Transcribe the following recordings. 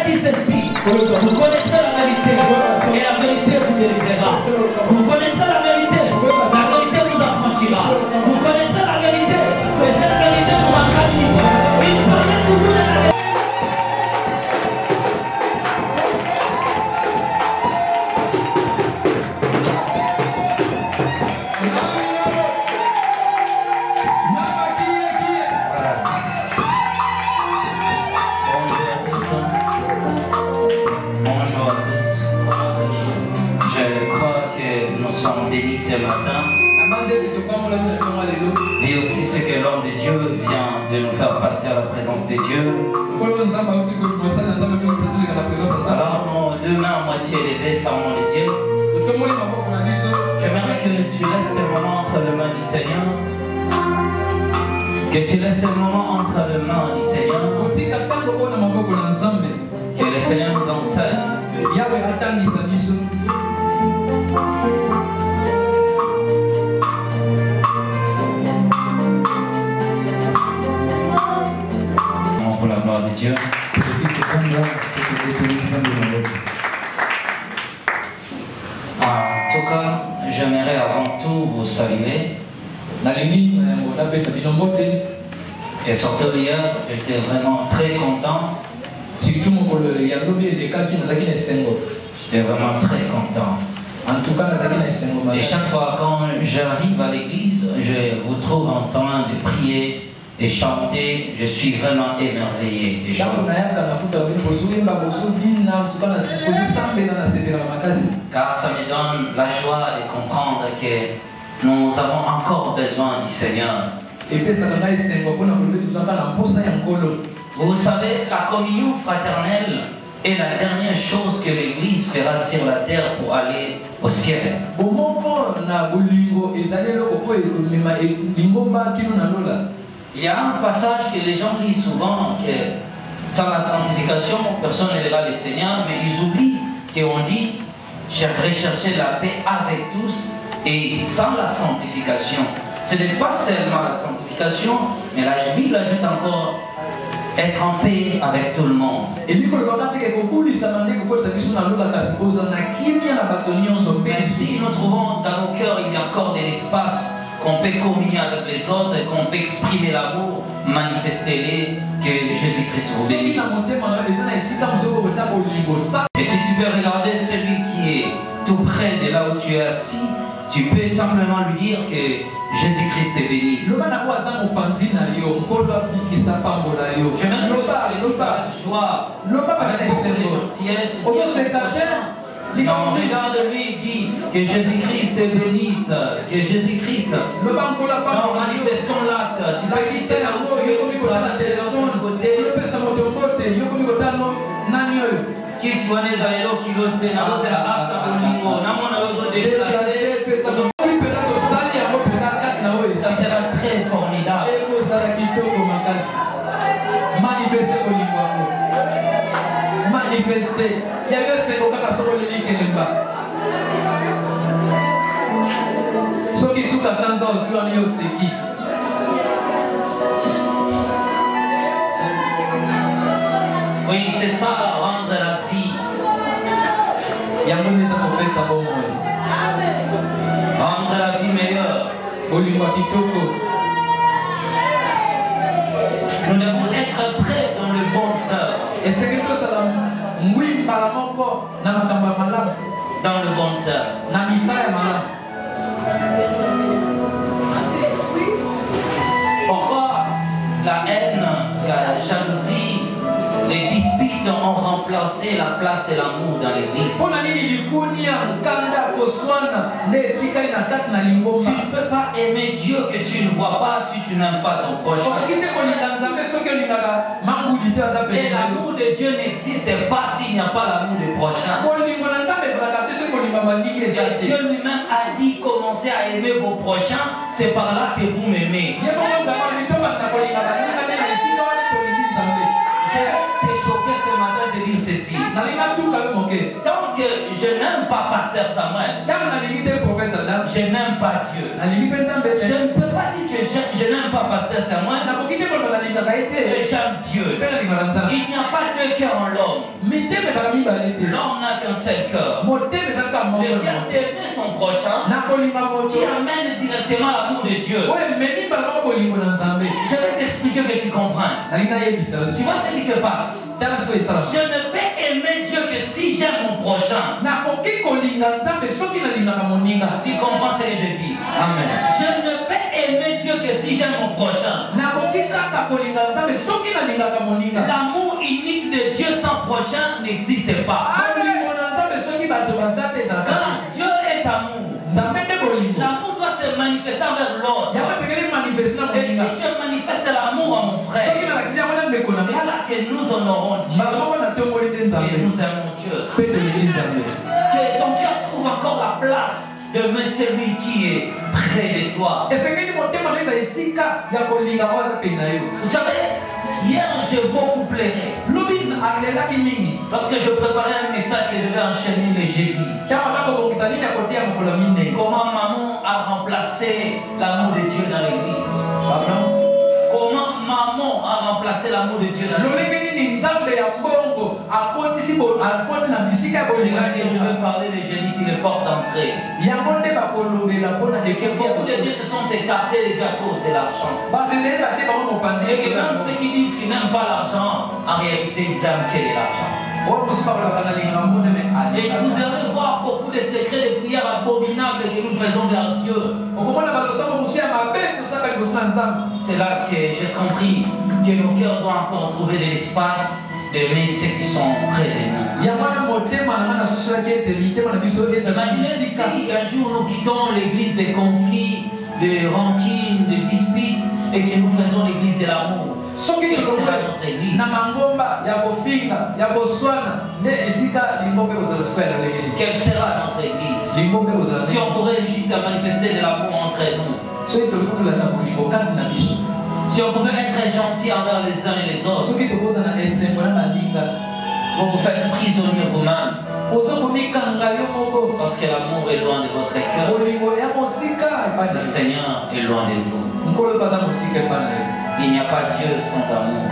dit ceci, vous connaîtrez la vérité et la vérité vous délivrera. Vous connaîtrez la vérité vous affranchira. Vous connaîtrez la vérité et cette vérité vous accalmira. Il fallait toujours la vérité. Ce matin, et aussi ce que l'homme de Dieu vient de nous faire passer à la présence de Dieu. Alors, nos deux mains à moitié levées, fermons les yeux. J'aimerais que tu laisses ce moment entre les mains du Seigneur. Que tu laisses ce moment entre les mains du Seigneur. Que le Seigneur nous enseigne. Pour la gloire de Dieu. En tout cas, j'aimerais avant tout vous saluer. Et surtout hier, j'étais vraiment très content. J'étais vraiment très content. Et chaque fois quand j'arrive à l'église, je vous trouve en train de prier et chanter, je suis vraiment émerveillé. Car ça me donne la joie de comprendre que nous avons encore besoin du Seigneur. Vous savez, la communion fraternelle est la dernière chose que l'Église fera sur la terre pour aller au ciel. Il y a un passage que les gens lisent souvent, que sans la sanctification, personne ne verra le Seigneur, mais ils oublient qu'on dit j'aimerais chercher la paix avec tous et sans la sanctification. Ce n'est pas seulement la sanctification, mais la Bible ajoute encore être en paix avec tout le monde. Mais si nous trouvons dans nos cœurs, il y a encore de l'espace qu'on peut communier avec les autres, qu'on peut exprimer l'amour, manifester-les, que Jésus-Christ vous bénisse. Et si tu peux regarder celui qui est tout près de là où tu es assis, tu peux simplement lui dire que Jésus-Christ te bénisse. Je joie avec beaucoup de gentillesse. Non, regarde-lui, dit que Jésus-Christ te bénisse, que Jésus-Christ. Non, manifestons l'acte. Tu peux quitter la route, tu peux de l'autre côté. Qui tu en es à l'élo qui l'autre, n'a pas la hâte à l'oligo, n'a pas besoin de déplacer. Ça sera très formidable. Manifester. Il y a eu ce qu'on a passé au lit qui n'est pas. Ceux qui sont à 100 ans aussi, on est au séqui. Oui, c'est ça, rendre la vie. Il y a même des gens qui font ça pour moi. Rendre la vie meilleure. Nous devons être prêts dans le bon sens. Et c'est quelque chose dans le bon sens. Pourquoi la haine, la jalousie, les disputes ont remplacé la place de l'amour dans l'église? Tu ne peux pas aimer Dieu que tu ne vois pas si tu n'aimes pas ton prochain. Et l'amour de Dieu n'existe pas s'il n'y a pas l'amour du prochain. Dieu lui-même a dit commencez à aimer vos prochains, c'est par là que vous m'aimez. J'ai choqué ce matin de dire ceci. Tant que je n'aime pas Pasteur Samuel, je n'aime pas Dieu. Je ne peux pas dire que je n'aime pas Pasteur Samuel, et j'aime Dieu. Il n'y a pas deux cœurs en l'homme. L'homme n'a qu'un seul cœur. Le Dieu d'aimer son prochain qui amène directement l'amour de Dieu. Je vais t'expliquer que tu comprennes. Tu vois ce qui se passe. Je ne peux aimer Dieu que si j'aime mon prochain. Tu comprends ce que je dis? Amen. Je ne peux aimer Dieu que si j'aime mon prochain. L'amour unique de Dieu sans prochain n'existe pas. Quand Dieu est amour, l'amour doit se manifester envers l'autre. Et si je manifeste l'amour à mon frère, c'est là que nous honorons Dieu et nous aimons Dieu. Que ton cœur trouve encore la place de celui qui est près de toi. Vous savez, hier j'ai beaucoup pleuré parce que je préparais un message qui devait enchaîner le jeudi. Comment maman a remplacé l'amour de Dieu dans l'église. Comment maman a remplacé l'amour de Dieu dans l'église. C'est là que je veux parler de jeudi sur les portes d'entrée. Et que beaucoup de Dieu se sont écartés déjà à cause de l'argent. Et que même ceux qui disent qu'ils n'aiment pas l'argent, en réalité ils aiment quel est l'argent. Et vous allez voir beaucoup de secrets de prières abominables que nous faisons vers Dieu. C'est là que j'ai compris que nos cœurs doivent encore trouver de l'espace d'aimer ceux qui sont près de nous. Imaginez si un jour nous quittons l'église des conflits, des rancines, des disputes et que nous faisons l'église de l'amour. Quelle sera notre église? Quelle sera notre église? Si on pourrait juste manifester de l'amour entre nous. Si on pouvait être gentil envers les uns et les autres. Vous vous faites prisonnier vous-même. Parce que l'amour est loin de votre cœur. Le Seigneur est loin de vous. Il n'y a pas Dieu sans amour.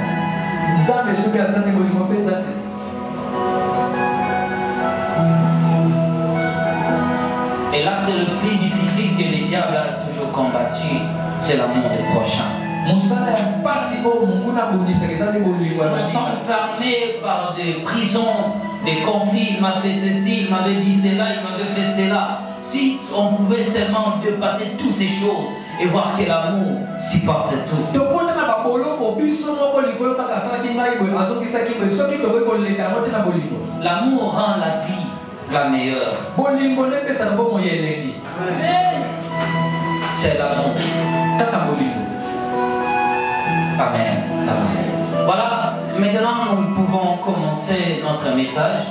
Et l'acte le plus difficile que le diable a toujours combattu, c'est l'amour des prochains. Nous sommes fermés par des prisons, des conflits. Il m'a fait ceci, il m'avait dit cela, il m'avait fait cela. Si on pouvait seulement dépasser toutes ces choses et voir que l'amour supporte tout. L'amour rend la vie la meilleure. C'est l'amour. Amen. Amen. Voilà, maintenant nous pouvons commencer notre message.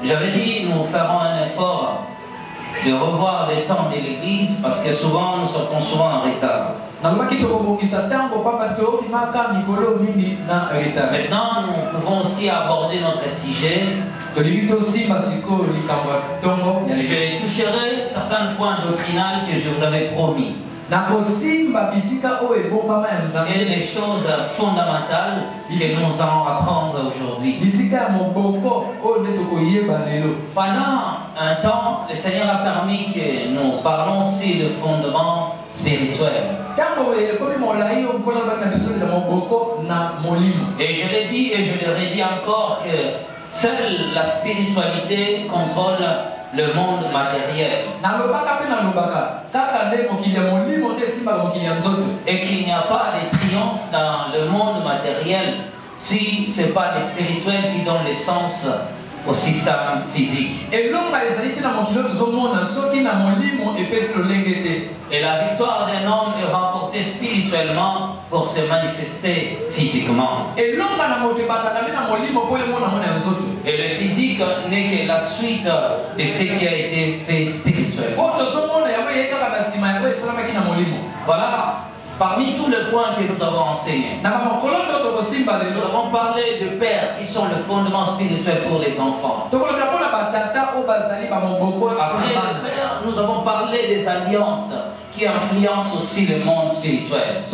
J'avais dit, nous ferons un effort de revoir les temps de l'église parce que souvent nous sommes souvent en retard. Maintenant, nous pouvons aussi aborder notre sujet. Je toucherai certains points doctrinaux que je vous avais promis. Et les choses fondamentales que nous allons apprendre aujourd'hui. Pendant un temps, le Seigneur a permis que nous parlons sur le fondement spirituel. Et je l'ai dit et je le redis encore que seule la spiritualité contrôle le monde matériel. Et qu'il n'y a pas de triomphe dans le monde matériel si ce n'est pas les spirituels qui donnent le sens au système physique. Et la victoire d'un homme est remportée spirituellement pour se manifester physiquement. Et le physique n'est que la suite de ce qui a été fait spirituellement. Voilà Parmi tous les points que nous avons enseignés, nous avons parlé de pères qui sont le fondement spirituel pour les enfants. Après les pères, nous avons parlé des alliances qui influencent aussi le monde spirituel.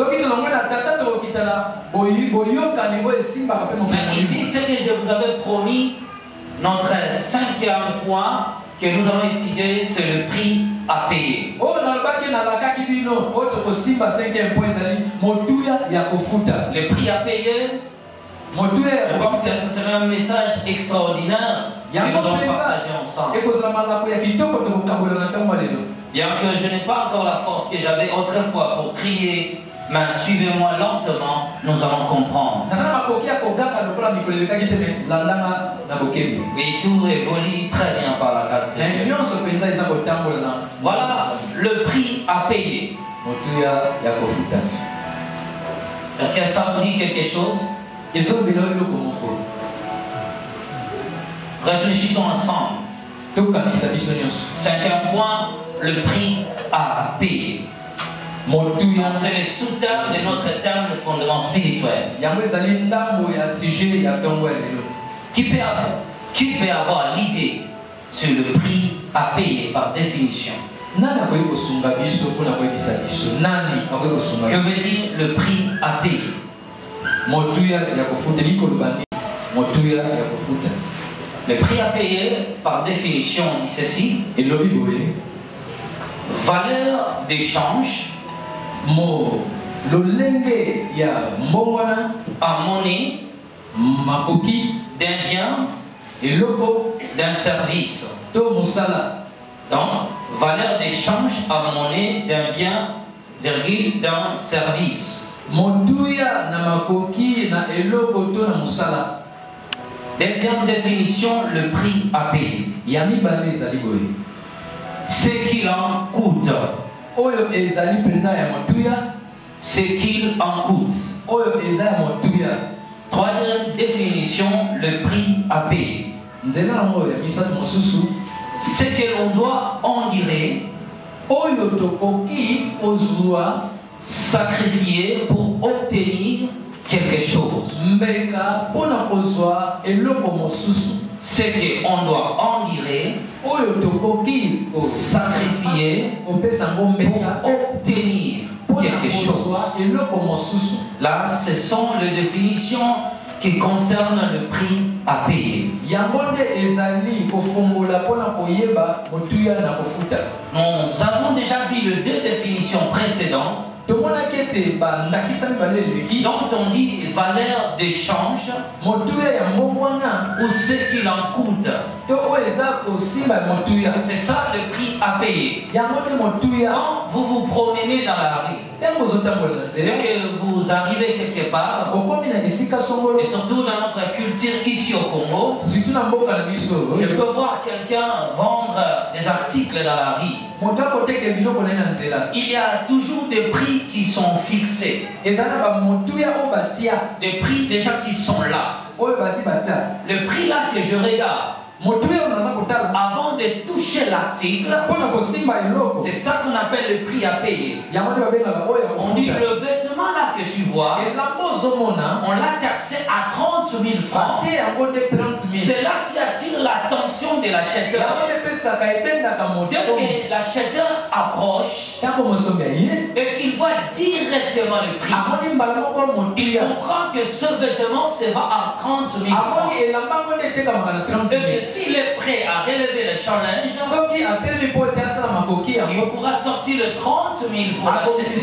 Mais ici, ce que je vous avais promis, notre 5e point que nous allons étudier, c'est le prix à payer. Le prix à payer, je pense que ce serait un message extraordinaire que nous allons partager ensemble. Bien que je n'ai pas encore la force que j'avais autrefois pour crier, mais suivez-moi lentement, nous allons comprendre. Et tout évolue très bien par la grâce de Dieu. Voilà le prix à payer. Est-ce que ça vous dit quelque chose? Réfléchissons ensemble. 5e point, le prix à payer. C'est le sous-terme de notre terme, le fondement spirituel. Qui peut avoir l'idée sur le prix à payer par définition? Que veut dire le prix à payer? Le prix à payer, par définition, dit ceci: valeur d'échange en monnaie d'un bien et d'un service. Donc, valeur d'échange en monnaie d'un bien, d'un service. Deuxième définition, le prix à payer. Ce qu'il en coûte. Ce qu'il en coûte. Troisième définition, le prix à payer. Ce que l'on doit endurer, sacrifier pour obtenir quelque chose. Ce qu'on doit endurer, sacrifier pour obtenir quelque chose. Là, ce sont les définitions qui concernent le prix à payer. Nous avons déjà vu les deux définitions précédentes. Donc on dit valeur d'échange ou ce qu'il en coûte. C'est ça le prix à payer. Quand vous vous promenez dans la rue et que vous arrivez quelque part, et surtout dans notre culture ici au Congo, je peux voir quelqu'un vendre des articles dans la rue. Il y a toujours des prix qui sont fixés. Des prix déjà qui sont là. Le prix là que je regarde, avant de toucher l'article, c'est ça qu'on appelle le prix à payer. On dit le vêtement là que tu vois, on l'a taxé à 30 000 francs. C'est là qui attire l'attention de l'acheteur. Dès que l'acheteur approche et qu'il voit directement le prix, il comprend que ce vêtement se vend à 30 000 francs. Et que s'il est prêt à relever le challenge, il pourra sortir le 30 000 pour l'acheter.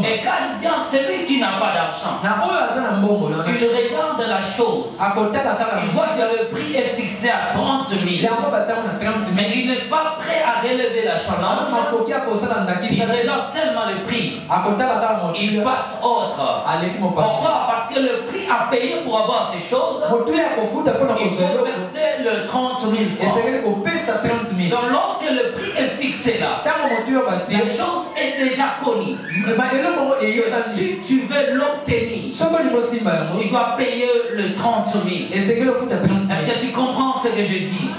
Et quand il vient celui qui n'a pas d'argent, il regarde la chose, il voit que le prix est fixé à 30 000, mais il n'est pas prêt à relever la challenge. Il regarde seulement le prix, il passe autre. Pourquoi? Parce que le prix à payer pour avoir ces choses, il faut verser le 30 000 francs. Donc lorsque le prix est fixé fixé là. La chose est déjà connue. Et si tu veux l'obtenir, tu dois payer le 30 000. Est-ce que tu comprends ce que je dis?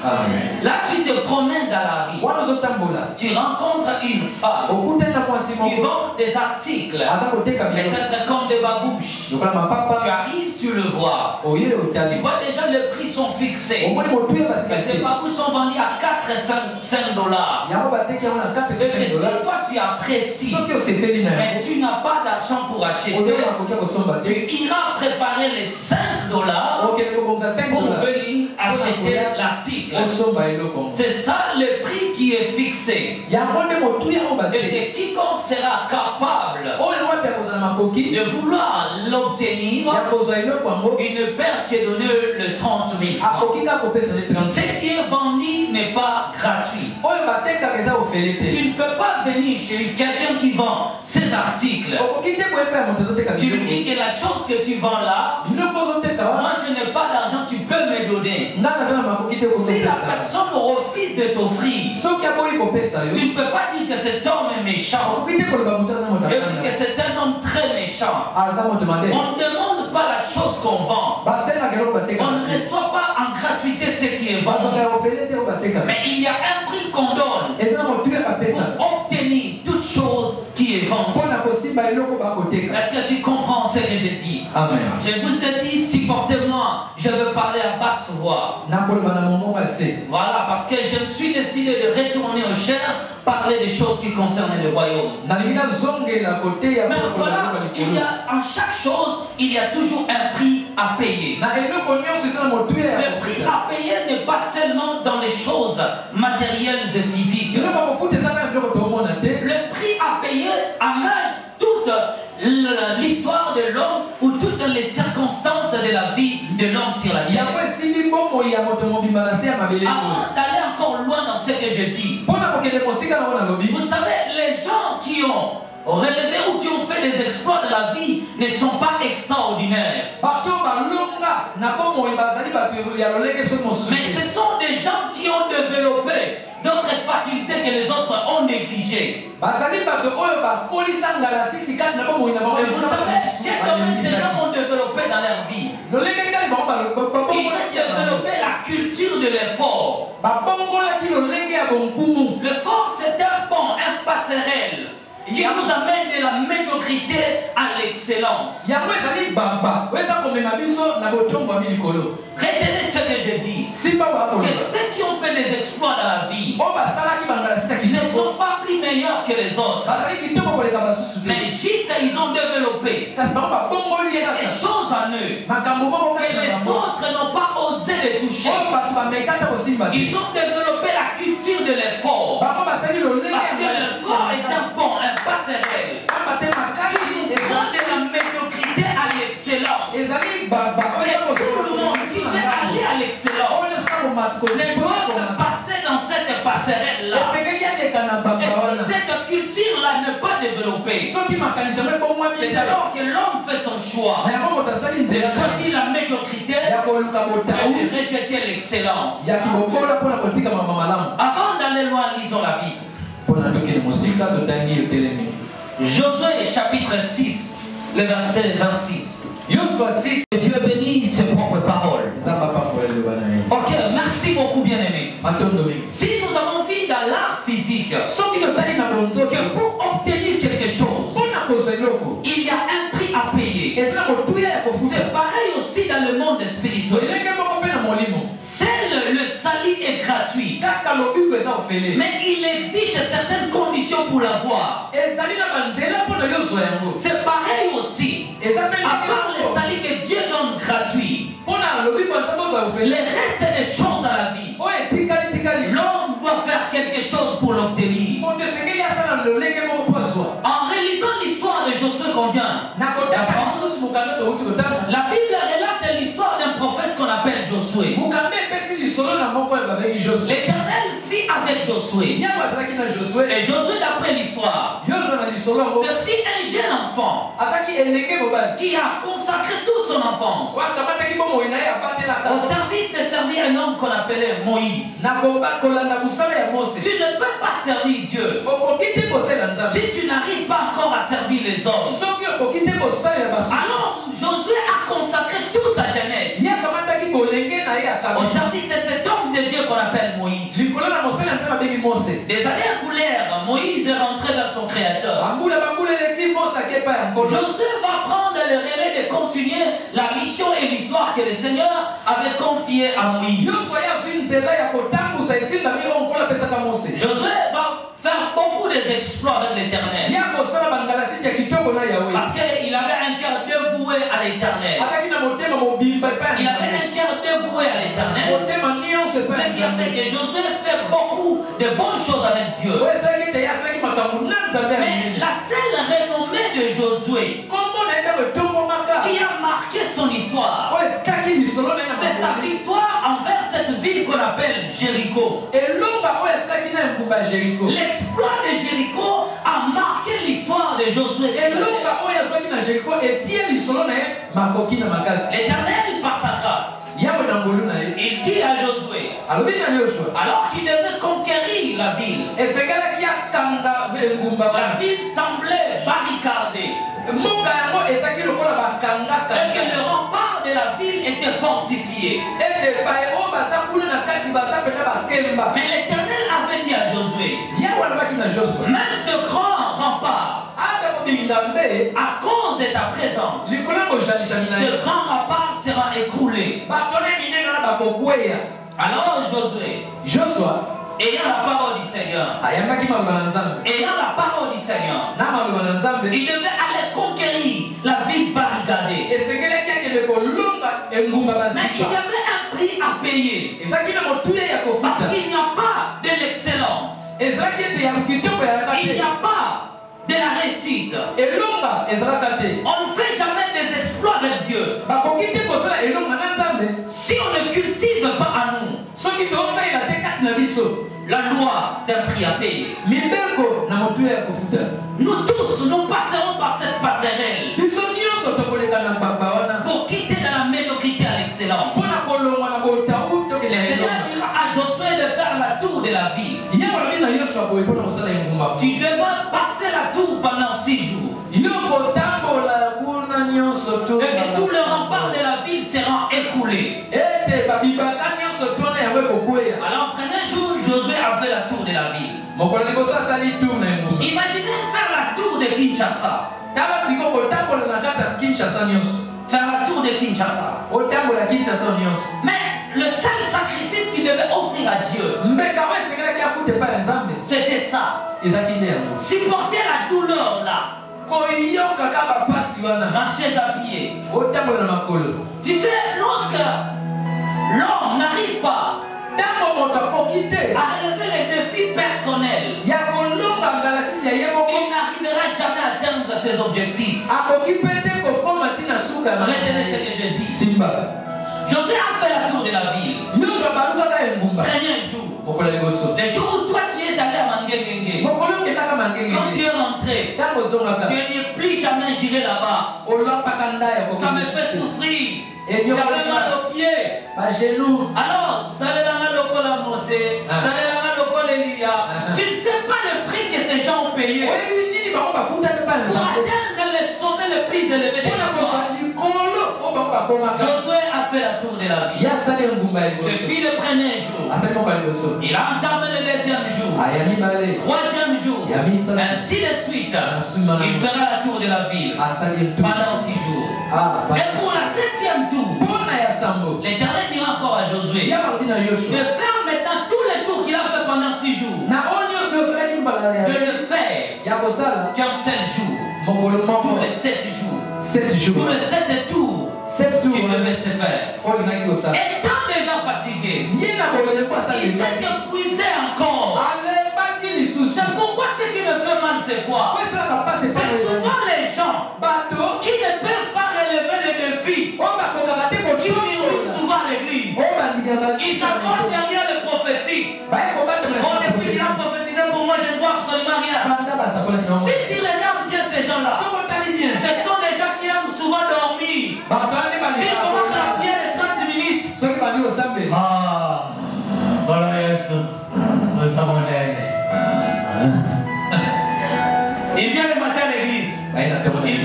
Là, tu te promènes dans la rue. Tu rencontres une femme qui vend des articles, peut-être comme des babouches. Tu arrives, tu le vois. Tu vois déjà les prix sont fixés. Mais ces babouches sont vendus à 4-5 dollars. Et si toi tu apprécies, mais tu n'as pas d'argent pour acheter, tu iras préparer les 5 dollars pour venir acheter l'article. C'est ça le prix qui est fixé. Et quiconque sera capable de vouloir l'obtenir, il ne perd que donner le 30 000 francs. Ce qui est vendu n'est pas gratuit. Tu ne peux pas venir chez quelqu'un qui vend ces articles. Tu lui dis que la chose que tu vends là, moi je n'ai pas d'argent, tu peux me donner. Si la personne refuse de t'offrir, tu ne peux pas dire que cet homme est méchant. Je dis que c'est un homme très méchant. On ne demande pas la chose qu'on vend. On ne reçoit pas en gratuité ce qui est vendu. Mais il y a un prix qu'on donne pour obtenir toute chose qui est vendue. Est-ce que tu comprends ce que je dis? Amen. Je vous ai dit, supportez-moi, je veux parler à basse voix. Voilà, parce que je me suis décidé de retourner au chair, parler des choses qui concernent le royaume. Mais voilà, en chaque chose, il y a toujours un prix à payer. Le prix à payer n'est pas seulement dans les choses matérielles et physiques. Le prix à payer engage toute l'histoire de l'homme ou toutes les circonstances de la vie de l'homme sur la terre. Avant d'aller encore loin dans ce que je dis, vous savez, les gens qui ont relevé ou qui ont fait des exploits de la vie ne sont pas extraordinaires. Mais ce sont des gens qui ont développé d'autres facultés que les autres ont négligées. Et vous savez, quel domaine ces gens ont développé dans leur vie? Ils ont développé la culture de l'effort. L'effort, c'est un pont, un passerelle qui nous amène de la médiocrité à l'excellence. Retenez ce que je dis. Que ceux qui ont fait des exploits dans la vie ne sont pas plus meilleurs que les autres. Mais juste ils ont développé des choses en eux que les autres n'ont pas osé de toucher. Ils ont développé la culture de l'effort. Parce que l'effort est un pont, un passerelle qui nous donne de la médiocrité à l'excellence. Et tout le monde qui veut aller à l'excellence ne doit passer dans cette passerelle-là. Et si cette culture-là n'est pas développée, c'est alors que l'homme fait son choix de choisir la médiocrité et de rejeter l'excellence. Avant d'aller loin, lisons la Bible. Josué chapitre 6, le verset 26. Dieu bénit ses propres paroles. Ok, merci beaucoup bien-aimé. Si nous avons vu dans l'art physique que pour obtenir quelque chose, il y a un prix à payer. C'est pareil aussi dans le monde spirituel. Seul le salut est gratuit. Mais il exige certaines conditions pour l'avoir. C'est pareil aussi. À part le salut que Dieu donne gratuit, le reste des choses dans la vie, l'homme doit faire quelque chose pour l'obtenir. En réalisant l'histoire de Josué qu'on vient d'apprendre, la Bible relate l'histoire d'un prophète qu'on appelle Josué. L'Éternel vit avec Josué. Et Josué, d'après l'histoire, se fit un jeune enfant qui a consacré toute son enfance au service de servir un homme qu'on appelait Moïse. Tu ne peux pas servir Dieu si tu n'arrives pas encore à servir les hommes. Alors Josué a consacré toute sa jeunesse au service de cet homme de Dieu qu'on appelle Moïse. Des années écoulèrent, Moïse est rentré vers son Créateur. Josué va prendre le relais de continuer la mission et l'histoire que le Seigneur avait confiée à Moïse. Josué va faire beaucoup d'exploits avec l'Éternel. Parce qu'il avait un cœur dévoué à l'Éternel. Il avait un cœur dévoué à l'Éternel. Ce qui a fait que Josué fait beaucoup de bonnes choses avec Dieu. Mais la seule renommée de Josué qui a marqué son histoire, c'est sa victoire envers cette ville qu'on appelle Jéricho. L'exploit de Jéricho a marqué l'histoire de Josué. L'Éternel, par sa grâce, il dit à Josué, alors qu'il devait conquérir la ville, la ville semblait barricadée et que le rempart de la ville était fortifié. Mais l'Éternel avait dit à Josué, même ce grand rempart, à cause de ta présence, ce grand rempart sera écroulé. Alors Josué, ayant la parole du Seigneur, il devait aller conquérir la ville barricadée. Mais il y avait un prix à payer, parce qu'il n'y a pas de l'excellence, il n'y a pas de la réussite. On ne fait jamais des exploits de Dieu si on ne cultive pas à nous la loi d'un prix à payer. Nous tous, nous passerons par cette passerelle pour quitter de la médiocrité à l'excellence. Le Seigneur dira à Josué de faire la tour de la ville. Tu devras passer la tour pendant 6 jours. Et que tout le rempart de la ville sera écoulé. Alors, premier jour, Josué a fait la tour de la ville. Imaginez faire la tour de Kinshasa. Faire la tour de Kinshasa. Mais le seul sacrifice qu'il devait offrir à Dieu, c'était ça. Supporter la douleur là. Marcher à pied. Tu sais, lorsque l'homme n'arrive pas à relever les défis personnels, il n'arrivera jamais à atteindre ses objectifs. Retenez ce que je dis. Josué a fait la tour de la ville. Premier jour. Le jour où toi tu es allé à Mangengenge, quand tu es rentré, tu ne dis plus jamais j'irai là-bas. Ça me fait souffrir. J'avais mal aux pieds. Alors, ça les a mal au col à Mosé, ça les a mal au col Elia. Tu ne sais pas le prix que ces gens ont payé pour atteindre le sommet le plus élevé de l'histoire. Josué a fait la tour de la ville. Ce fut le premier jour. Il a entamé le deuxième jour, troisième jour, ainsi de suite. Il fera la tour de la ville pendant 6 jours. Et pour la 7e tour, l'Éternel dira encore à Josué de faire maintenant tous les tours qu'il a fait pendant 6 jours, de le faire qu'en 7 jours, tous les 7 jours, tous les 7 tours qu'il devait se faire. Étant déjà fatigué, il s'est épuisé encore. C'est pourquoi ce qui me fait mal, c'est quoi? C'est souvent les gens qui ne peuvent pas relever les défis, qui murmurent souvent à l'église. Ils s'accrochent derrière les prophéties. Bon, depuis qu'il a prophétisé pour moi, je ne vois absolument rien. Si tu regardes bien ces gens-là, ce sont des gens qui aiment souvent dormir. S'ils commencent à prier les 30 minutes,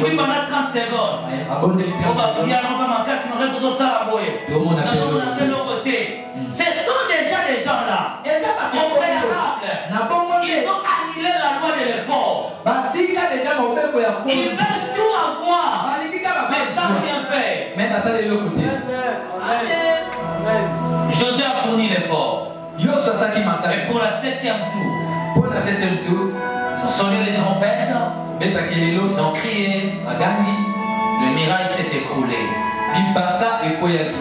puis pendant 30 secondes, on va dire non, pas ma casse, on reste dans ça à boyer. De l'autre côté. Ce sont déjà des gens là. Au préalable, ils ont annulé la loi de l'effort. Ils veulent tout avoir, mais sans rien faire. Josué a fourni l'effort. Et pour la 7e tour, ils ont sonné les trompettes, ils ont crié, le miracle s'est écroulé.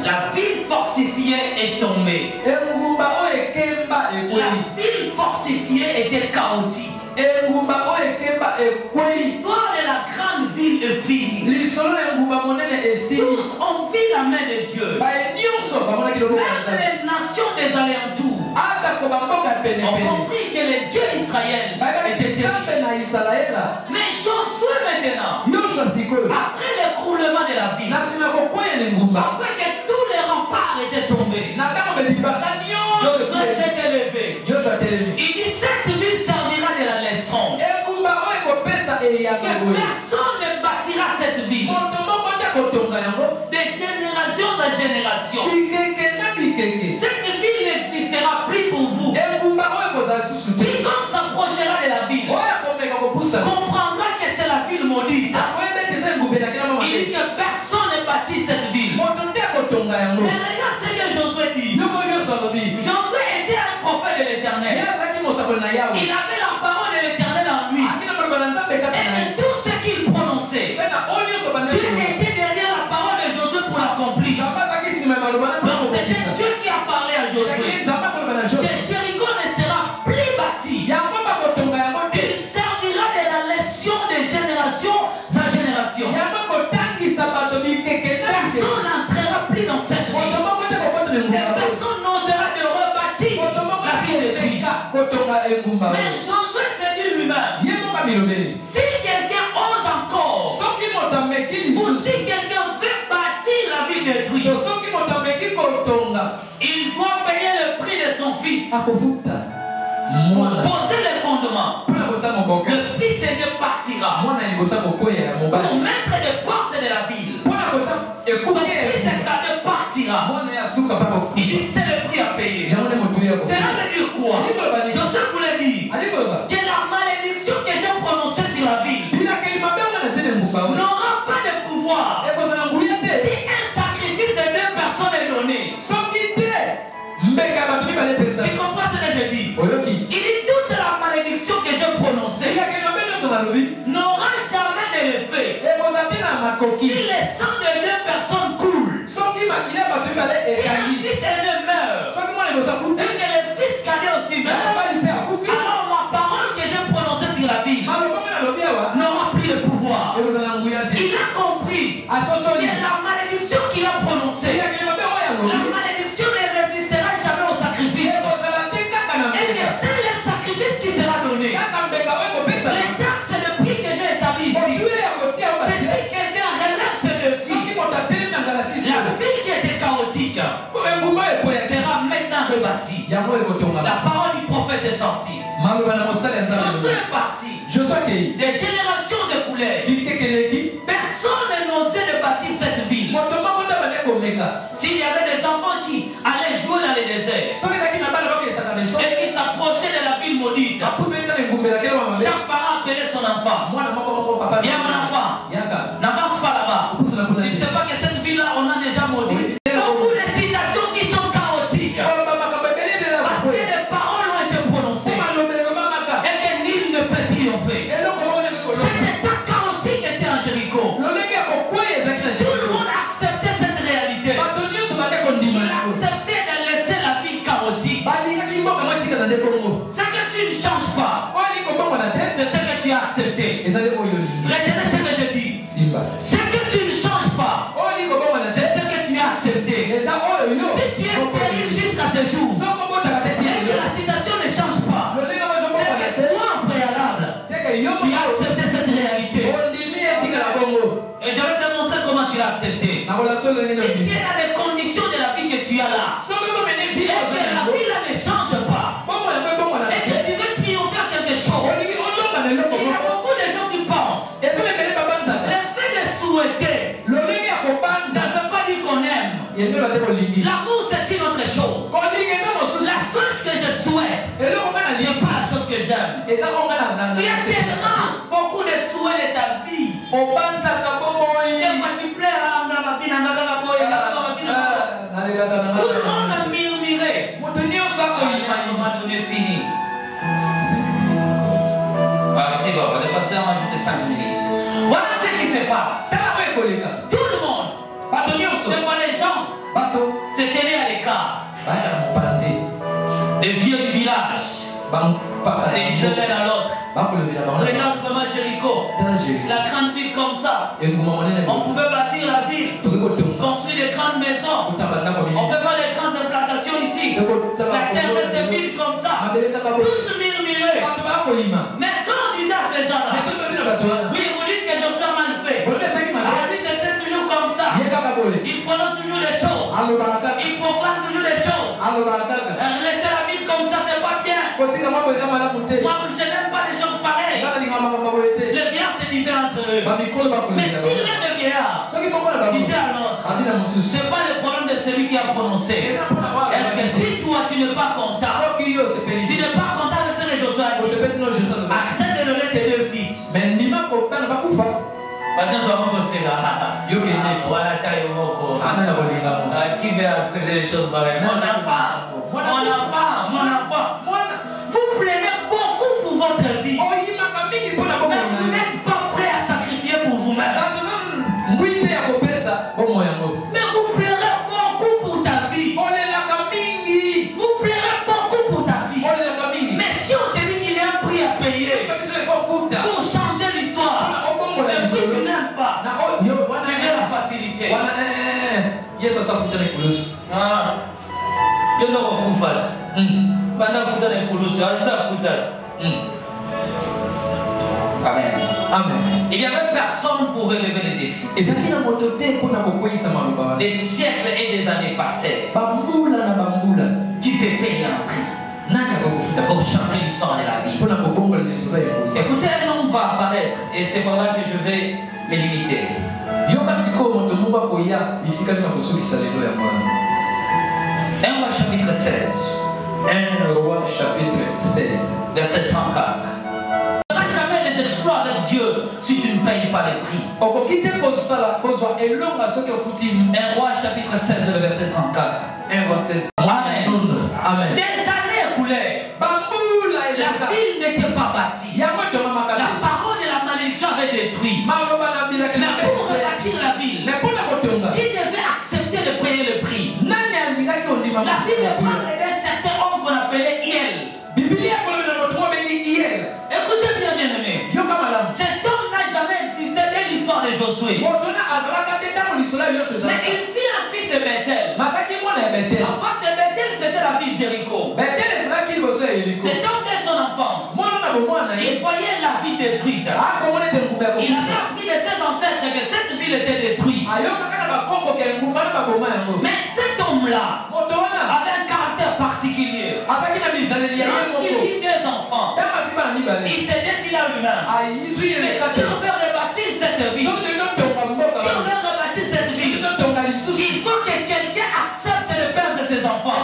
La ville fortifiée est tombée. La ville fortifiée était chaotique. L'histoire de la grande ville est finie. Tous ont vu la main de Dieu. Même les nations des alentours ont compris que le Dieu d'Israël était terrible. Mais Josué maintenant, après l'écroulement de la ville, après que tous les remparts étaient tombés, Josué s'est élevé. Il dit cette ville servira de la leçon. Que personne ne bâtira cette ville. De génération à génération. Cette ville n'existera plus pour vous. Quiconque s'approchera de la ville comprendra que c'est la ville maudite. Il dit que personne ne bâtit cette ville. Mais regarde ce que Josué dit. Josué était un prophète de l'Éternel. Il avait la parole de l'Éternel en lui. Et tout ce qu'il prononçait, Dieu était derrière la parole de Josué pour l'accomplir. Donc c'était Dieu qui a parlé à Josué. Que Jéricho ne sera plus bâti. Il servira de la leçon de génération à génération. Personne n'entrera plus dans cette ville. Et personne n'osera de rebâtir la ville de Dieu. Mais Josué s'est dit lui-même, si quelqu'un ose encore, ou si quelqu'un veut bâtir la ville détruite, il doit payer le prix de son fils. Pour poser les fondements. Le fils aîné partira pour mettre les portes de la ville. Son fils aîné partira. Il dit c'est le prix à payer. Cela veut dire quoi? Josué voulait dire que la malédiction que j'ai prononcée sur la ville n'aura pas de pouvoir si un sacrifice de 2 personnes est donné. Tu comprends ce que je dis? Il dit toute la malédiction que j'ai prononcée n'aura jamais de l'effet si le sang de 2 personnes coule. Si un fils aîné meurt et que le fils cadet aussi meurt, alors ma parole que j'ai prononcée sur la ville n'aura plus de pouvoir. Il a compris que la malédiction qu'il a prononcée, la malédiction ne résistera jamais au sacrifice. Et que c'est le sacrifice qui sera donné. Les taxes et le prix que j'ai établi ici, que si quelqu'un relève ce défi, la ville qui était chaotique sera maintenant rebâtie. La parole du prophète est sortie. Josué est parti. Des générations écoulées, personne n'osait de bâtir cette ville. S'il y avait des enfants qui allaient jouer dans les déserts et qui s'approchaient de la ville maudite, chaque parent appelait son enfant. Viens mon enfant, n'avance pas là-bas. Tu ne sais pas que cette ville-là, on a déjà maudit. Beaucoup de citations qui sont chaotiques parce que des paroles ont été prononcées et que nul ne peut triompher. Cet état chaotique était en Jéricho. Tout le monde acceptait cette réalité. Il acceptait de laisser la vie chaotique. Ce que tu ne changes pas, c'est ce que tu as accepté. Retenez ce que je dis. Ce que tu ne changes pas, c'est ce que tu as accepté. Si tu es stérile jusqu'à ce jour et que la situation ne change pas, c'est que toi en préalable, tu as accepté cette réalité. Et je vais te montrer comment tu l'as accepté. Si tu es dans les conditions de la vie que tu as là, et que la vie là ne change pas, et que tu veux triompher quelque chose, il y a beaucoup de gens qui pensent. Le fait Tu as tellement beaucoup de souhaits de ta vie. Des fois tu pleures, tout le monde a murmuré. On m'a donné fini. Merci, Baba. Le pasteur m'a ajouté 5 minutes. Voilà ce qui se passe. Tout le monde. C'est pas les gens. C'est tenu à l'écart. Des vieux du village. C'est ils l'un à l'autre. Regarde comment Jéricho. La grande ville comme ça. On pouvait bâtir la ville. Construire des grandes maisons. On peut faire des grandes implantations ici. La terre reste vide comme ça. Tous murmurer. Mais quand on disait à ces gens-là, oui, vous dites que Josué a mal fait. Lui, c'était toujours comme ça. Il prononce toujours des choses. Il proclame toujours des choses. Laisser la ville comme ça, c'est pas bien. Moi, je n'aime pas les choses pareilles. Les vieillards se disaient entre eux. Mais si l'un des vieillards disait à l'autre, ce n'est pas le problème de celui qui a prononcé. Est-ce que si toi tu n'es pas content, tu n'es pas content de ce que Josué a dit, accepte de donner tes deux fils. Maintenant, je vais bosser là. Voilà, qui veut accepter les choses pareilles? Mon enfant. Vous plaidez beaucoup pour votre vie. Mais vous n'êtes pas prêt à sacrifier pour vous-même. Mais vous plairez beaucoup pour ta vie. Vous plairez beaucoup pour ta vie. Mais si on te dit qu'il y a un prix à payer pour changer l'histoire, mais si tu n'aimes pas, tu veux la facilité. Je ne vous fasse. Amen. Il n'y avait personne pour relever les défis. Des siècles et des années passées. Qui peut payer un prix pour changer l'histoire de la vie? Écoutez, un homme va apparaître et c'est par là que je vais me limiter. 1 Roi chapitre 16. 1 Roi chapitre 16. Verset 34. Tu n'auras jamais des exploits avec Dieu si tu ne payes pas les prix. 1 Roi chapitre 16, le verset 34. 1 Roi 16. Amen. Amen. Des années écoulées. La ville n'était pas bâtie. La parole de la malédiction avait détruit. Mais pour rebâtir la ville, qui devait accepter de payer le prix? La Bible parle d'un certain homme qu'on appelait Hiel. Écoutez bien, bien-aimé. Cet homme n'a jamais existé dès l'histoire de Josué. Mais il fit un fils de Bethel. En face de Bethel, c'était la ville Jéricho. Cet homme dès son enfance, il voyait la ville détruite. Il avait appris de ses ancêtres que cette ville était détruite. Mais cet homme-là avait un caractère particulier. Lorsqu'il vit des enfants, il s'est décidé à lui-même. Si on veut rebâtir cette ville, il faut que quelqu'un accepte de perdre ses enfants.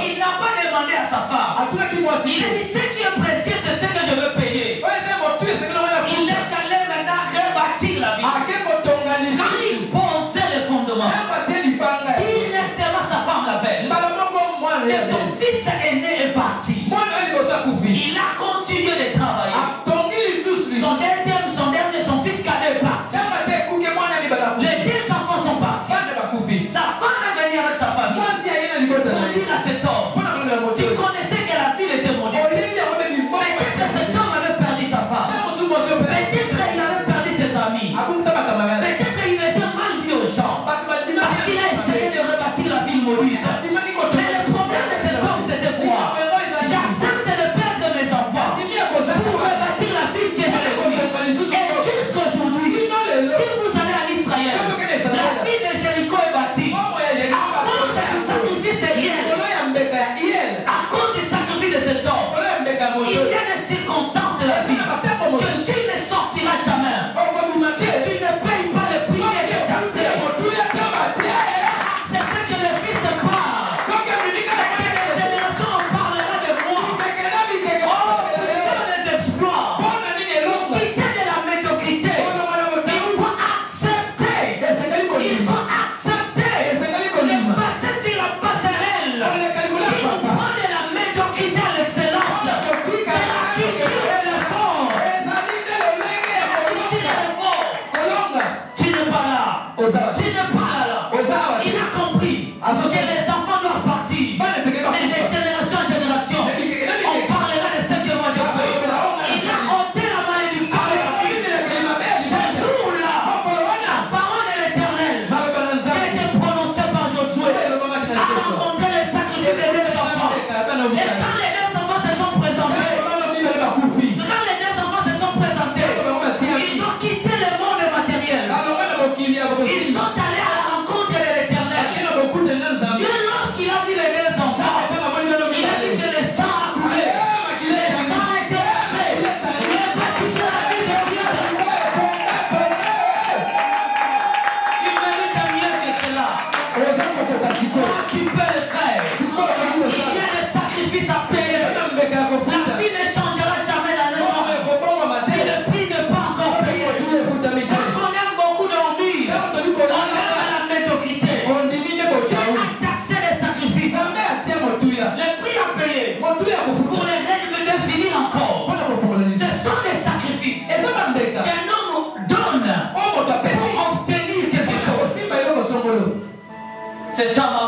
Il n'a pas demandé à sa femme. Il a dit ce qui est précieux, c'est ce que je veux payer. Il est allé maintenant rebâtir la ville. Quand il posait les fondements, directement sa femme l'appelle. Que ton fils aîné est parti. Il a continué de travailler. Son deuxième, son dernier, son fils cadet est parti. Les deux enfants sont partis. Sa femme est venue avec sa famille. Pour dire à cet homme, tu connaissais que la ville était maudite.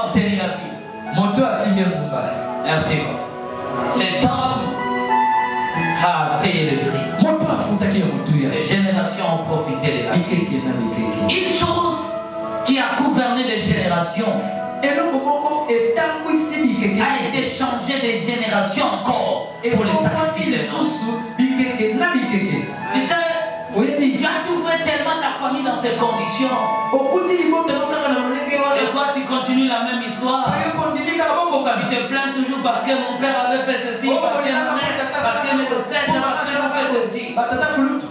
obtenu la vie. Moto asimye mumba. Merci. Cet homme a payé le prix. Moto afutaki motuya. Les générations ont profité de la vie. Bikeke na bikeke. Une chose qui a gouverné les générations Eloko moko etangwisi bikeke. a été changée des générations encore pour les sacrifices des hommes. susu bikeke na bikeke. Tu sais, Oui, tu as trouvé tellement ta famille dans ces conditions. okuti libote nokaka na molenge wana. Et toi, tu continues la même histoire. Ayo kondimika bokoka. Tu te plains toujours parce que mon père avait fait ceci, parce que ma mère, parce que mes ancêtres, parce qu'ils ont fait ceci. Batata kulutu.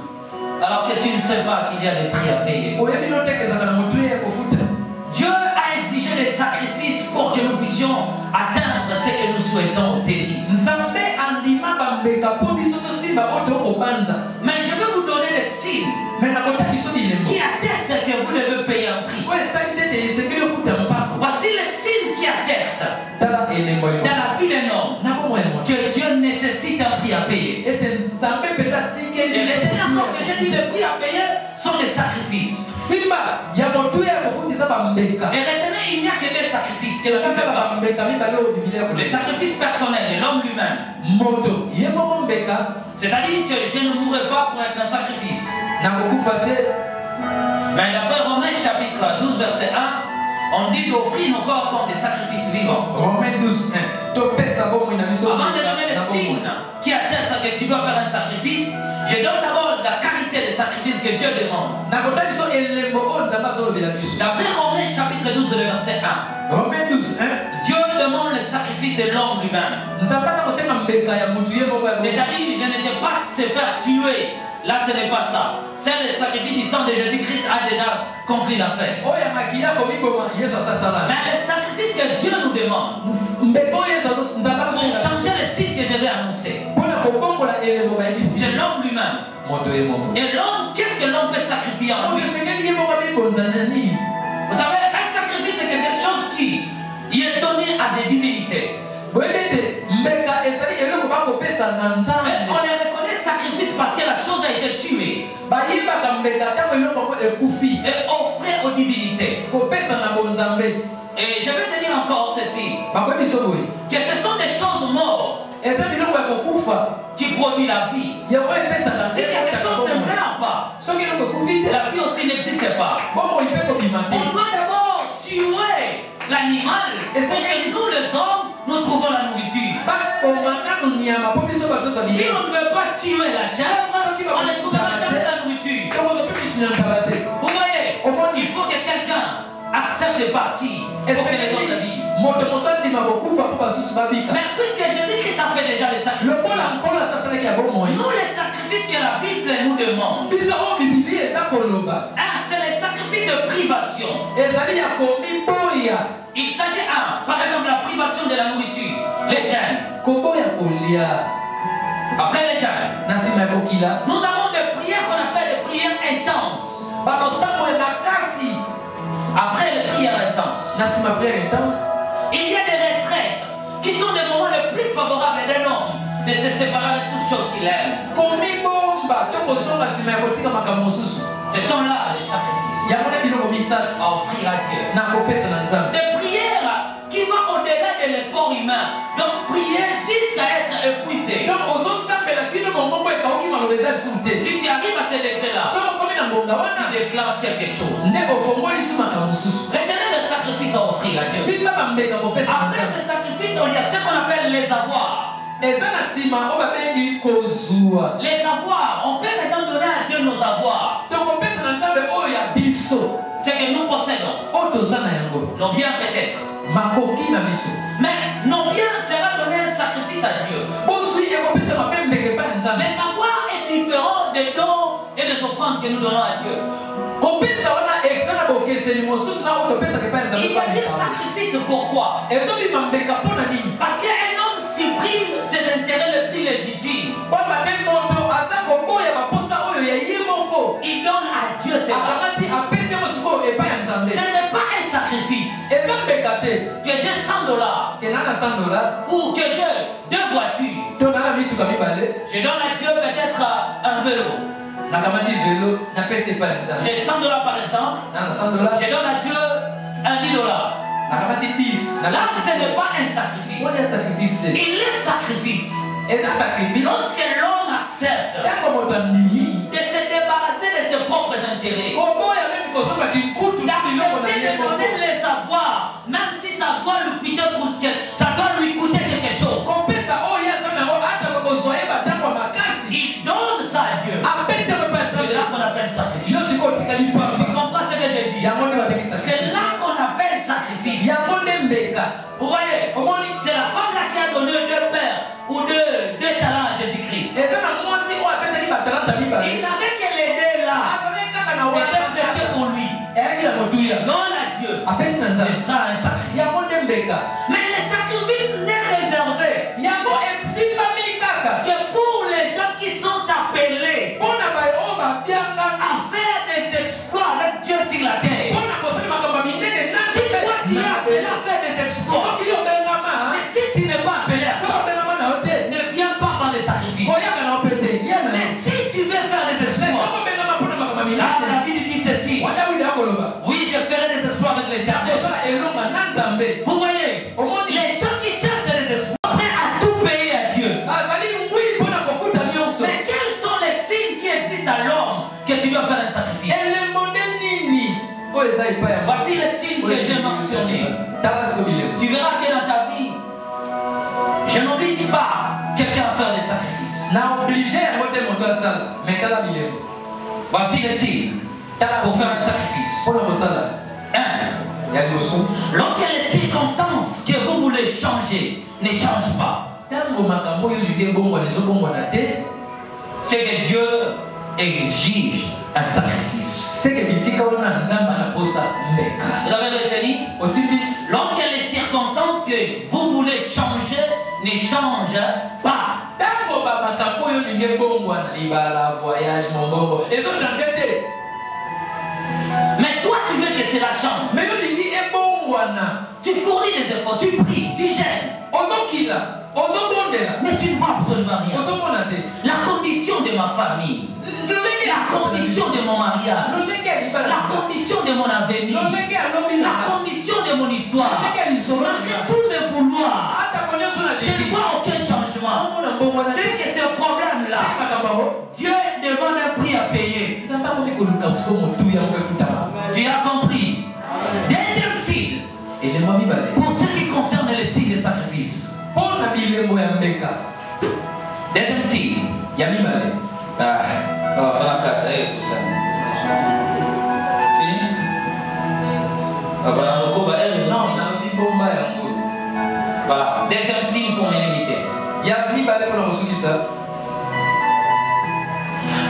Alors que tu ne sais pas qu'il y a des prix à payer. Oyebi notekezaka na motuya ya kofuta. Dieu a exigé des sacrifices pour que nous puissions atteindre ce que nous souhaitons obtenir. Nzambe andima bambeka po biso tosimba oyo tokobanza. Mais je vais vous donner des signes Mais nakota biso bilembo. qui attestent que vous devez payer un prix. Oyo esangisi ete esekeli ofuta mpako. Voici les signes qui attestent Tala elembo yo. dans la vie d'un homme Na bomoi ya moto. que Dieu nécessite un prix à payer. Ete nzambe mpenza tikeli. Et les derniers encore que j'ai dit, les prix à payer sont des sacrifices. Simba ya motuya ya kofutisa bambeka. Et retenez, il n'y a que des sacrifices que la Bible Kaka parle. bambeka mibale oyo biblia Les yakolela. sacrifices personnels de l'homme lui-même. Moto ye moko mbeka C'est-à-dire que je ne mourrai pas pour être un sacrifice. nakokufa te. Mais d'après Romains chapitre 12 verset 1, on dit d'offrir nos corps comme des sacrifices vivants. Romains 12:1. Topesa bomoi na biso. Avant de donner les na bomoi. signes qui attestent que tu dois faire un sacrifice, je donne d'abord la qualité des sacrifices que Dieu demande. Nakota biso elembo oyo nzambe azolobela biso. D'après Romains chapitre 12 verset 1, Romains 12:1. Dieu demande le sacrifice de l'homme lui-même. Nzambe akosenga mbeka ya mutu ye moko ya C'est-à-dire, il n'était pas se faire tuer. Là, ce n'est pas ça. C'est le sacrifice du sang de Jésus-Christ a déjà conclu l'affaire. oyo ya makili akomiboma yesu asasala. Mais le sacrifice que Dieu nous demande mbeka oyo yesu nzambe pour akosenga changer le signe que je vais annoncer, mpona kokongola elembo bayebisi c'est l'homme lui-même. moto ye moko. Et l'homme, qu'est-ce que l'homme peut sacrifier en oyo lui? esengeli ye moko mibonza na nini. Vous savez, un sacrifice, c'est quelque chose qui est donné à des divinités. boyebi ete mbeka ezali eloko bakopesa na Mais nzambe. on les reconnaît sacrifice parce que la chose a été tuée bayebaka mbeka ntango eloko yango ekufi et offrée aux divinités. kopesa na bonzambe. Et je vais te dire encore ceci, bakoyebi biso boye que ce sont des choses mortes eza biloko ya kokufa qui produisent la vie. yango epesaka Si quelque chose ne meurt pas, soki eloko ekufi te la vie aussi n'existe pas. bomoi mpe kobima te. On doit d'abord tuer l'animal pour que nous, les hommes, nous trouvons la nourriture. bakoma nanu nyama mpo biso batozwa Si biloko. on ne veut pas tuer la chèvre, on ne trouvera jamais la nourriture. tokozo mpe misu na ntaba te. Vous voyez, il faut que quelqu'un accepte de partir pour que les autres vivent. moto mosandima kokufa mpo basusu babika. Mais puisque Jésus-Christ a fait déjà les sacrifices, lokola nkolo asasalaki ya bomoi nous, les sacrifices que la Bible nous demande, biso oyo bibili eza koloba c'est les sacrifices de privation. ezali ya komiboya. Il s'agit, par exemple, la privation de la nourriture, les jeûnes. koboya kolia Après les jeûnes, na nsima ya kokila nous avons des prières qu'on appelle des prières intenses. bakosango makasi. Après les prières intenses, na nsima priere intense il y a des retraites qui sont des moments les plus favorables d'un homme de se séparer de toutes choses qu'il aime. komibomba to kozonga nsima ya kotika makambo mosusu. Ce sont là les sacrifices yango na biloko misato à offrir à Dieu. na kopesa na nzambe. Des prières qui vont au-delà de l'effort humain. Donc prier jusqu'à être épuisé. donc ozosambela kino mongongo ekauki maloba eza lisusu te. Si tu arrives à ce degré-là, soki okomi na ngonga tu wana déclenches quelque chose. nde ofongoli lisu makambo mosusu. Retenez le sacrifice à offrir à Dieu. simba bambeka kopesa na Après nzambe. ce sacrifice, on y a ce qu'on appelle les avoirs. eza na nsima oyo babengi kozwa. Les avoirs, on peut maintenant donner à Dieu nos avoirs. to kopesa na nzambe oyo ya biso Ce que nous possédons. oyo toza na yango Nos biens peut-être. makoki na biso. Mais nos biens sera donné un sacrifice à Dieu. bozwi ekopesa mabe mbeke epai na nzambe. Les avoirs est différent des dons et des offrandes que nous donnons à Dieu. kopesa wana eza na bokeseni mosusu na oyo topesaka epai na Il y a des nzambe. sacrifices, pourquoi? ezobima mbeka mpo na nini? Parce qu'un homme supprime ses intérêts les plus légitimes. pamba te moto aza koboya baposa oyo ya ye moko Il donne à Dieu ses dons. akamati apesi yango sikoyo epai ya nzambe. Ce n'est pas un sacrifice. eza mbeka te Que j'ai $100 kena na $100 ou que j'ai 2 voitures. to nana mituka mibale Je donne à Dieu peut-être un vélo. nakamati velo napesi epai ya nzambe. J'ai $100 par exemple. nana $100 Je donne à Dieu un $10. akamati 10 Là, ce n'est pas un sacrifice. oya sacrifice te Il est sacrifice. eza sacrifice Lorsque l'homme accepte ntango moto andimi de se débarrasser de ses propres intérêts, koboya memi kosomba kikutu na biloko na d'accepter ye de donner moko les avoirs, même si ça doit lui coûter quelque chose. kopesa oyo aza nango ata kokozwa ye batango ya makasi Il donne ça à Dieu. apesi yango mpe C'est là qu'on appelle sacrifice. yo sikoyo otikali Tu pamba comprends ce que je dis? yango nde babengi C'est sacrifice là qu'on appelle sacrifice. yango nde mbeka Vous voyez, omoni c'est la femme là qui a donné 2 pains ou 2 talents à Jésus-Christ. eza na mwasi oyo apesaki batalanta Il mibale n'avait que l'aider là. azalaki kaka na C'était pressé pour lui. eyaki na motuya Donne à Dieu. apesi na nzambe C'est ça un sacrifice. yango nde mbeka Mais le sacrifice n'est réservé yango esimbami kaka que pour les gens qui sont appelés mpona baye oyo babiangami à faire des exploits avec Dieu sur la terre. mpona kosala makambo ya minene Si toi tu es appelé à faire des exploits, soki yo obengama mais si tu n'es pas appelé à soki ça, obengama na yo te ne viens pas par des sacrifices. oyaka na yo mpe te yana Mais si tu veux faire des soki exploits, obengama mpona makambo ya là minene la Bible dit ceci. wa dawidi akoloba Oui, je ferai des exploits avec l'Éternel. kosala elonga na nzambe Vous voyez, omoni les gens qui cherchent des exploits, prêts à tout payer à Dieu. azali ngwi mpona kofuta nyonso Mais quels sont les signes qui existent à l'homme que tu dois faire un sacrifice? elembo nde nini oyo eza epai ya Voici les signes que j'ai mentionnés. tala so bilemo Tu verras que dans ta vie, je n'oblige pas quelqu'un à faire des sacrifices. na oblige yango te moto asala me tala bilemo Voici les signes pour faire un sacrifice. mpona kosala 1. ya liboso Lorsque les circonstances que vous voulez changer ne changent pas, ntango makambo oyo olingi ebongwana ezobongwana te c'est que Dieu exige un sacrifice. seke bisika wana nzambe anaposa mbeka Vous avez retenu? osimbi Lorsque les circonstances que vous voulez changer ne changent pas, ntango bamakambo oyo olingi ebongwana libala voyage mombongo ezochange te mais toi tu veux que cela change. me yo olingi ebongwana Tu fournis des efforts, tu pries, tu gênes, ozokila ozobondela mais tu ne vois absolument rien. ozomona te La condition de ma famille, la condition de mon mariage, lolenge ya libala la condition de mon avenir, lolenge ya lobi la condition de mon histoire, lolenge ya lisolo malgré tous mes vouloirs, ata konyoso na je ne leki vois aucun changement. omona mbongwana C'est que ce problème-là, makambo yango Dieu demande un prix à payer. nzambe akomi koluka moso motu yango efutama Tu as compris? Deuxième signe, elembo mibale pour ce qui concerne les signes de sacrifice. mpona bilembo ya mbeka Deuxième signe. ya mibale On va faire un cadre pour ça. Fini? Ah bah, on va non nalobi bomba yango Voilà. Deuxième signe pour m'inviter. ya mibale mpona kosukisa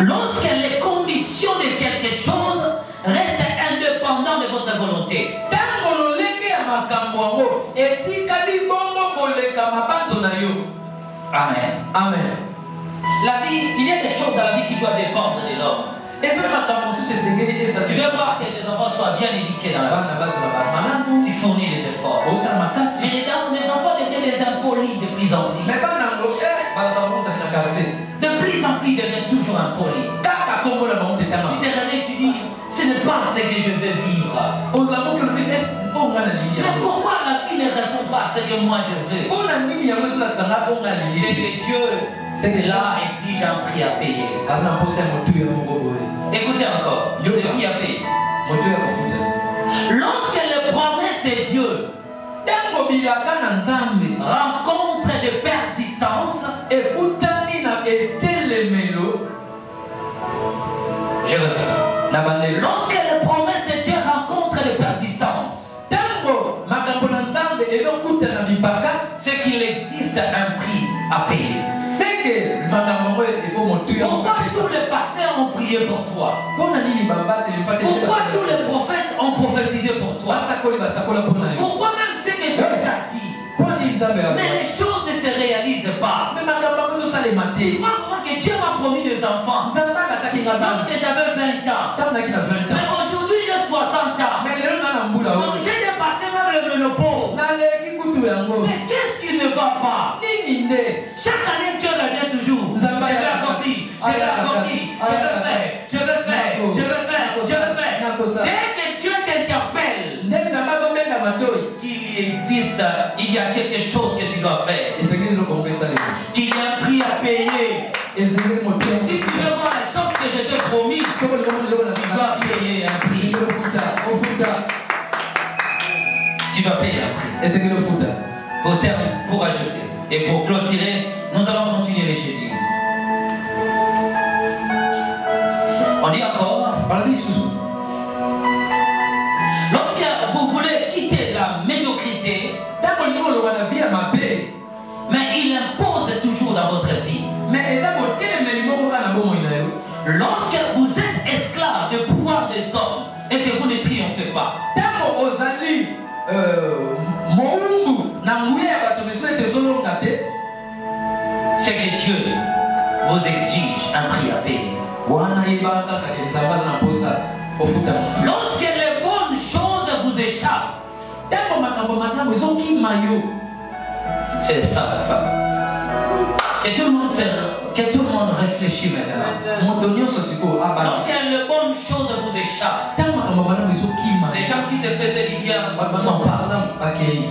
Lorsque les conditions de quelque chose restent indépendantes de votre volonté. ntango lolenge ya makambo yango etikali bongo koleka mabanzo na yo Amen. amen La vie, il y a des choses dans la vie qui doivent dépendre de l'homme. eza makambo mosusu esengeli Tu ezali veux voir que tes enfants soient bien éduqués dans la vie. bana bazala bamalamu Tu fournis les efforts. osala makasi Mais les enfants deviennent des impolis de plus en plus. me bana yango bazala bosali na karte De plus en plus, ils deviennent toujours impolis. kaka kombo na bango Tu tetama te réveilles, tu dis, ce n'est pas ce que je veux vivre. olamoki olobi o nga na lingi Mais yango pourquoi la vie ne répond pas à ce que moi je veux? mpona nini yango ezolakisanga o nga C'est lingi que Dieu, là, exige un prix à payer. aza na mposa ya motu ya moko boye Écoutez encore, le prix à payer. motu ya kofuta Lorsque les promesses de Dieu ntango bilaka na nzambe rencontrent de persistance, ekutani na etelemelo je répète. na bandelo Lorsque les promesses de Dieu rencontrent de persistance, ntango makambo na nzambe ezokutana bipaka c'est qu'il existe un prix à payer. seke makambo yango efo motu ya Pourquoi tous les pasteurs ont prié pour toi? mpona nini babateli Pourquoi tous les prophètes ont prophétisé pour toi? basakoli basakola mpona yo Pourquoi même ce que Dieu t'a dit? mpona nini nzambe ya Mais les choses ne se réalisent pas. me makambo yango ezosalema te Moi, comment que Dieu m'a promis des enfants nzambe alakaki nga basi lorsque j'avais 20 ans. ntango naki na 20 Mais ans aujourd'hui, j'ai 60 ans. me lelo nga na mbula Donc oyo j'ai dépassé même le ménopause. naleki kutu yango Mais qu'est-ce qui ne va pas? nini nde Chaque année, Dieu revient toujours. Je Nzambe vais ayaka. accomplir, je vais Ayaka. accomplir, je vais Ayaka. faire, je vais faire, Nako. je vais faire, je vais faire. Nako sa. C'est que Dieu t'interpelle nde nzambe azobenga matoi qui Christ, il y a quelque chose que tu dois faire. Qu'il y a un prix à payer. Si tu veux voir la chose que je t'ai promis, tu dois payer un prix. Tu dois payer un prix. Pour ajouter. Et pour clôturer, nous allons continuer les chéris. On dit encore. Lorsque vous voulez quitter la médiocrité, mais il impose toujours dans votre vie. Lorsque vous êtes esclave du pouvoir des hommes et que vous ne triomphez pas, c'est que Dieu vous exige un prix à payer. Lorsque les bonnes choses vous échappent, c'est ça la femme. Que tout le monde réfléchisse maintenant. Lorsque les bonnes choses vous échappent, les gens qui te faisaient du bien sont partis.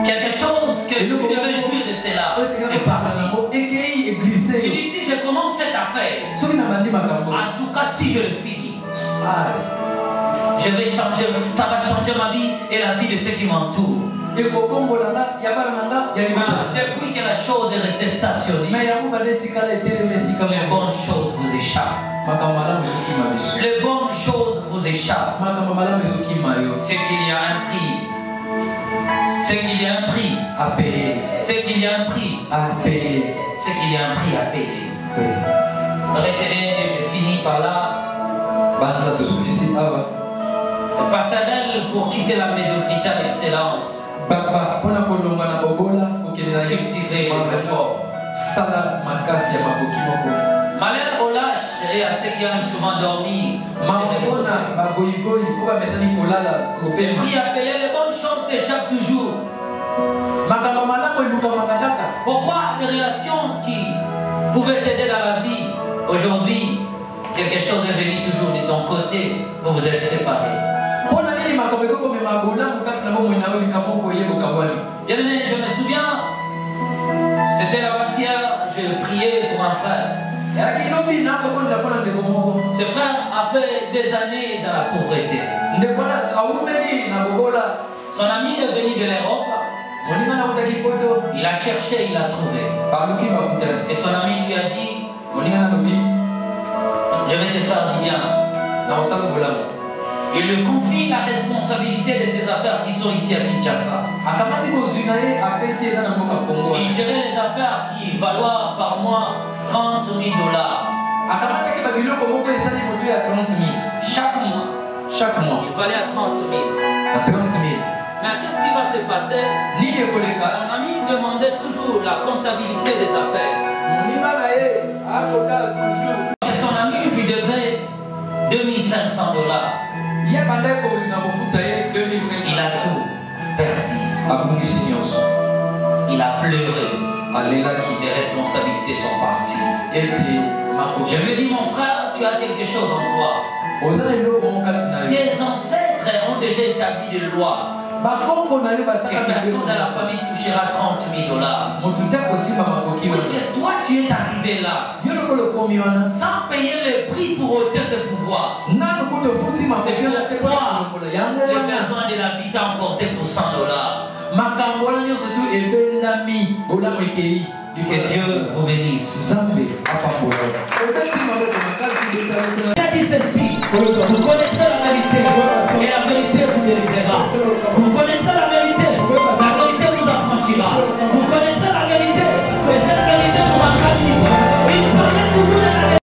Quelque chose que tu devais jouir de cela est parti. Tu dis si je commence cette affaire, en tout cas si je le finis, je vais changer, ça va changer ma vie et la vie de ceux qui m'entourent. Depuis que la chose est restée stationnée, les bonnes choses vous échappent. Les bonnes choses vous échappent. C'est qu'il y a un prix. C'est qu'il y a un prix à payer. C'est qu'il y a un prix à payer. C'est qu'il y a un prix à payer. Retenez, et je finis par là. Le personnel pour quitter la médiocrité à l'excellence. Cultiver les efforts. Malheur aux lâches et à ceux qui ont souvent dormi. Le prix à payer, les bonnes choses t'échappent toujours. Pourquoi les relations qui pouvaient t'aider dans la vie, aujourd'hui, quelque chose est venu toujours de ton côté, vous vous êtes séparés. Bien aimé, je me souviens, c'était l'avant-hier, je priais pour un frère. Ce frère a fait des années dans la pauvreté. Son ami est venu de l'Europe. Il a cherché, il a trouvé. Et son ami lui a dit, je vais te faire du bien. Il lui confie la responsabilité de ses affaires qui sont ici à Kinshasa. Il gérait les affaires qui valoient par mois $30 000. Chaque mois, il valait à 30 000. Mais qu'est-ce qui va se passer? Son ami demandait toujours la comptabilité des affaires. Et son ami lui devait $2 500. Il a tout perdu. Il a pleuré. Les responsabilités sont parties. Je lui ai dit, mon frère, tu as quelque chose en toi. Tes ancêtres ont déjà établi des lois. Que personne dans la famille touchera $30 000. Parce que toi, tu es arrivé là sans payer le prix pour ôter ce pouvoir. C'est pourquoi les besoins de la vie t'ont emporté pour $100. Que Dieu vous bénisse. Il a dit ceci: vous connaissez la vérité et la vérité vous délivrera. Vous connaissez la vérité.